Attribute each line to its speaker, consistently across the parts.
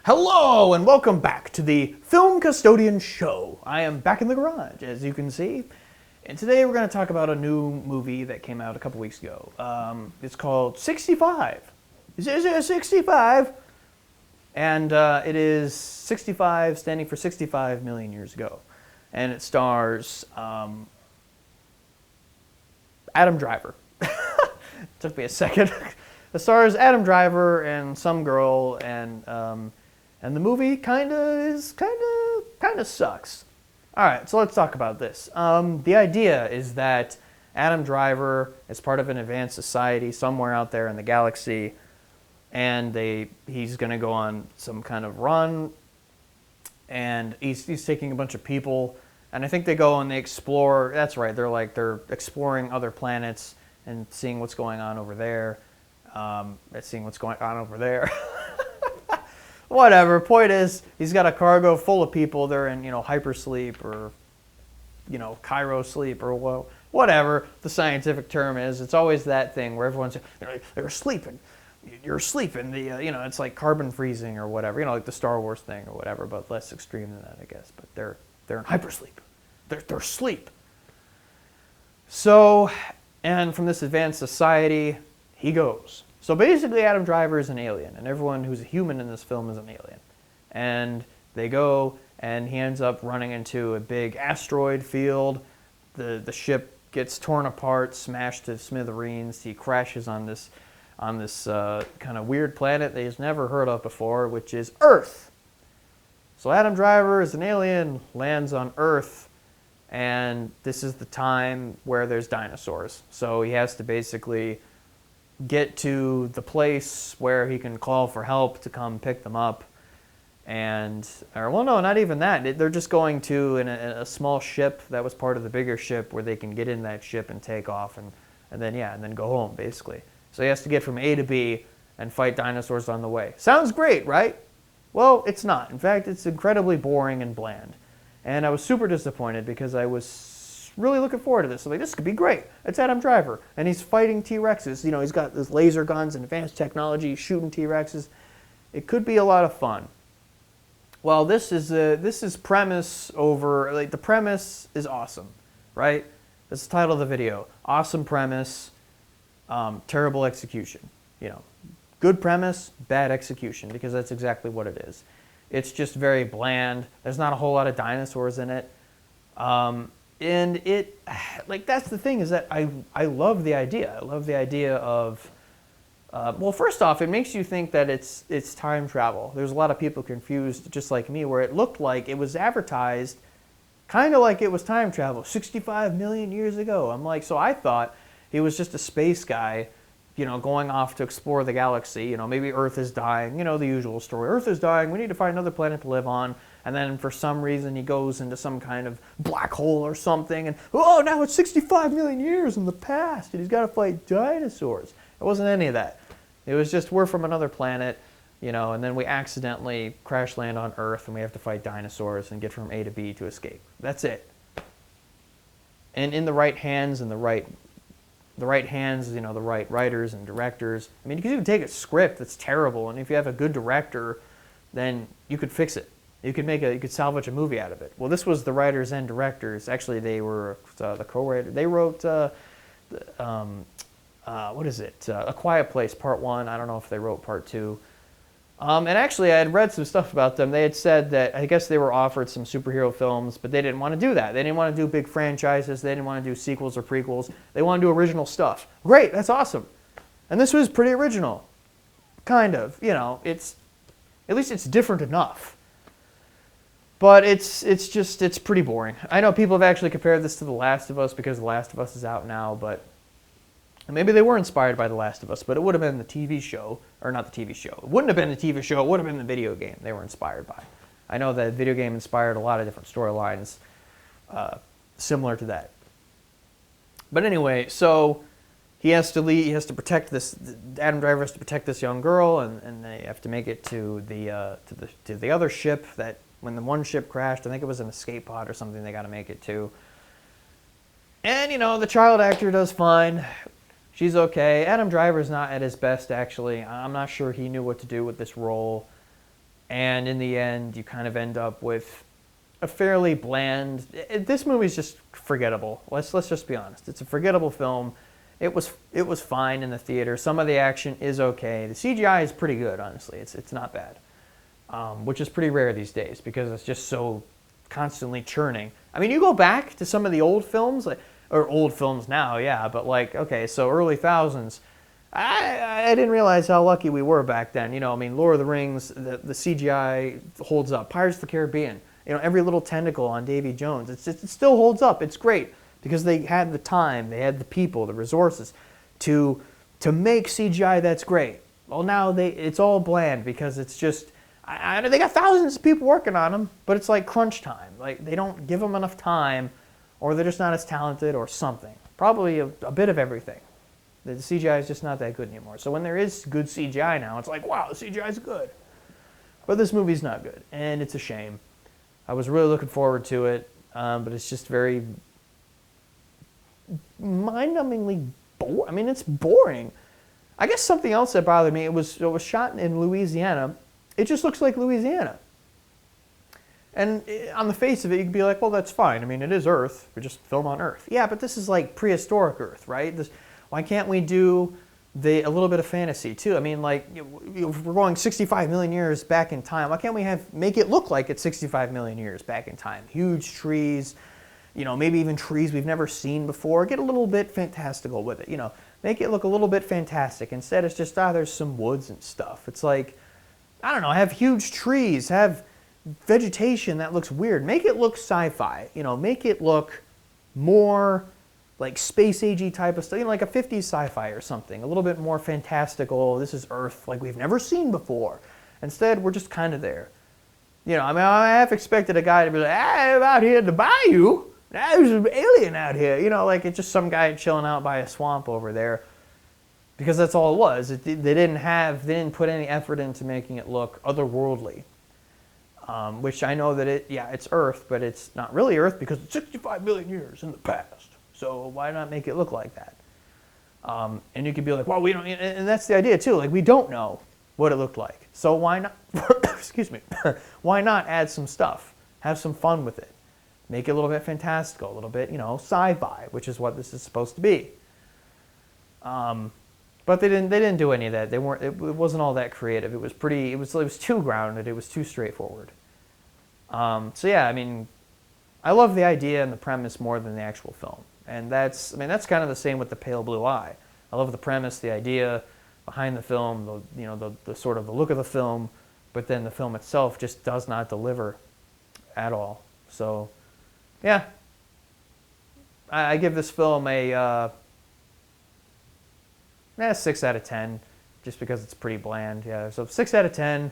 Speaker 1: Hello and welcome back to the Film Custodian Show. I am back in the garage, as you can see. And today we're going to talk about a new movie that came out a couple weeks ago. It's called 65. Is it 65? And it is 65 standing for 65 million years ago. And it stars Adam Driver. Took me a second. It stars Adam Driver and some girl, and the movie kind of sucks. All right, so let's talk about this. The idea is that Adam Driver is part of an advanced society somewhere out there in the galaxy, and he's going to go on some kind of run, and he's taking a bunch of people, and I think they go and they explore. That's right, they're exploring other planets and seeing what's going on over there. Seeing what's going on over there. Whatever. Point is, he's got a cargo full of people. They're in, hypersleep or, Cairo sleep or whatever the scientific term is. It's always that thing where everyone's they're sleeping. You're sleeping. It's like carbon freezing or whatever. Like the Star Wars thing or whatever, but less extreme than that, I guess. But they're in hypersleep. They're asleep. So, and from this advanced society, he goes. So basically, Adam Driver is an alien, and everyone who's a human in this film is an alien. And they go, and he ends up running into a big asteroid field. The ship gets torn apart, smashed to smithereens. He crashes on this kind of weird planet that he's never heard of before, which is Earth. So Adam Driver is an alien, lands on Earth, and this is the time where there's dinosaurs. So he has to basically get to the place where he can call for help to come pick them up. Not even that. They're just going to in a small ship that was part of the bigger ship where they can get in that ship and take off and then go home, basically. So he has to get from A to B and fight dinosaurs on the way. Sounds great, right? Well, it's not. In fact, it's incredibly boring and bland. And I was super disappointed because I was really looking forward to this. I'm like, this could be great. It's Adam Driver, and he's fighting T-Rexes. He's got this laser guns and advanced technology, shooting T-Rexes. It could be a lot of fun. Well, this is premise over. The premise is awesome, right? That's the title of the video. Awesome premise, terrible execution. Good premise, bad execution, because that's exactly what it is. It's just very bland. There's not a whole lot of dinosaurs in it. And that's the thing, is that I love the idea. I love the idea of, first off, it makes you think that it's time travel. There's a lot of people confused, just like me, where it looked like it was advertised kind of like it was time travel, 65 million years ago. I'm like, so I thought he was just a space guy, going off to explore the galaxy. Maybe Earth is dying, the usual story. Earth is dying, we need to find another planet to live on. And then for some reason he goes into some kind of black hole or something, and now it's 65 million years in the past, and he's got to fight dinosaurs. It wasn't any of that. It was just, we're from another planet, and then we accidentally crash land on Earth, and we have to fight dinosaurs and get from A to B to escape. That's it. And in the right hands, the right writers and directors. I mean, you could even take a script that's terrible, and if you have a good director, then you could fix it. You could salvage a movie out of it. Well, this was the writers and directors. Actually, they were the co-writer. They wrote, A Quiet Place Part 1. I don't know if they wrote Part 2. And actually, I had read some stuff about them. They had said that, I guess they were offered some superhero films, but they didn't want to do that. They didn't want to do big franchises. They didn't want to do sequels or prequels. They want to do original stuff. Great, that's awesome. And this was pretty original. Kind of. At least it's different enough. But it's pretty boring. I know people have actually compared this to The Last of Us because The Last of Us is out now, but maybe they were inspired by The Last of Us, but it would have been the TV show, or not the TV show. It wouldn't have been the TV show, it would have been the video game they were inspired by. I know that video game inspired a lot of different storylines similar to that. But anyway, so he has to leave, he has to protect this, Adam Driver has to protect this young girl, and they have to make it to the other ship that, when the one ship crashed, I think it was an escape pod or something they got to make it to. And, the child actor does fine. She's okay. Adam Driver's not at his best, actually. I'm not sure he knew what to do with this role. And in the end, you kind of end up with a fairly bland. This movie's just forgettable. Let's just be honest. It's a forgettable film. It was fine in the theater. Some of the action is okay. The CGI is pretty good, honestly. It's not bad, which is pretty rare these days because it's just so constantly churning. I mean, you go back to some of the old films, or old films now, yeah, but like, okay, so early thousands. I didn't realize how lucky we were back then. You know, I mean, Lord of the Rings, the CGI holds up. Pirates of the Caribbean, you know, every little tentacle on Davy Jones, it still holds up. It's great because they had the time, they had the people, the resources to make CGI that's great. Well, now it's all bland because it's just, they got thousands of people working on them, but it's like crunch time. Like, they don't give them enough time, or they're just not as talented or something. Probably a bit of everything. The CGI is just not that good anymore. So when there is good CGI now, it's like, wow, the CGI is good. But this movie's not good, and it's a shame. I was really looking forward to it, but it's just very mind-numbingly boring. I mean, it's boring. I guess something else that bothered me, it was shot in Louisiana. It just looks like Louisiana. And on the face of it, you could be like, well, that's fine. I mean, it is Earth. We just film on Earth. Yeah, but this is like prehistoric Earth, right? Why can't we do a little bit of fantasy too? I mean, like, if we're going 65 million years back in time, why can't we make it look like it's 65 million years back in time? Huge trees, you know, maybe even trees we've never seen before. Get a little bit fantastical with it, you know. Make it look a little bit fantastic. Instead, it's just, there's some woods and stuff. It's like, I don't know, have huge trees, have vegetation that looks weird. Make it look sci-fi, you know, make it look more like space-agey type of stuff, you know, like a 50s sci-fi or something, a little bit more fantastical. This is Earth like we've never seen before. Instead, we're just kind of there. You know, I mean, I have expected a guy to be like, I'm out here in the bayou. There's an alien out here. You know, like it's just some guy chilling out by a swamp over there. Because that's all it was. They didn't put any effort into making it look otherworldly. Which I know that it's Earth, but it's not really Earth because it's 65 million years in the past. So why not make it look like that? And you could be like, well, we don't, and that's the idea too. Like, we don't know what it looked like. So why not, excuse me, why not add some stuff? Have some fun with it. Make it a little bit fantastical, a little bit, you know, sci-fi, which is what this is supposed to be. But they didn't do any of that. It wasn't all that creative. It was too grounded. It was too straightforward. So yeah, I mean, I love the idea and the premise more than the actual film. And that's kind of the same with The Pale Blue Eye. I love the premise, the idea behind the film, the sort of the look of the film, but then the film itself just does not deliver at all. So, yeah, I give this film a 6 out of 10, just because it's pretty bland. Yeah, so 6 out of 10.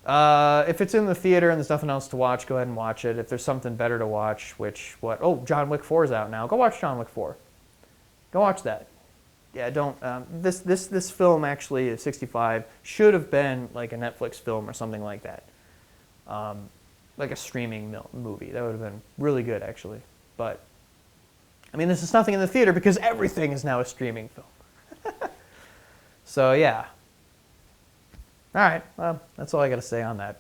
Speaker 1: If it's in the theater and there's nothing else to watch, go ahead and watch it. If there's something better to watch, John Wick 4 is out now. Go watch John Wick 4. Go watch that. Yeah, don't. This film actually is 65. Should have been like a Netflix film or something like that. Like a streaming movie. That would have been really good, actually. But, I mean, this is nothing in the theater because everything is now a streaming film. So, yeah. All right, well, that's all I got to say on that.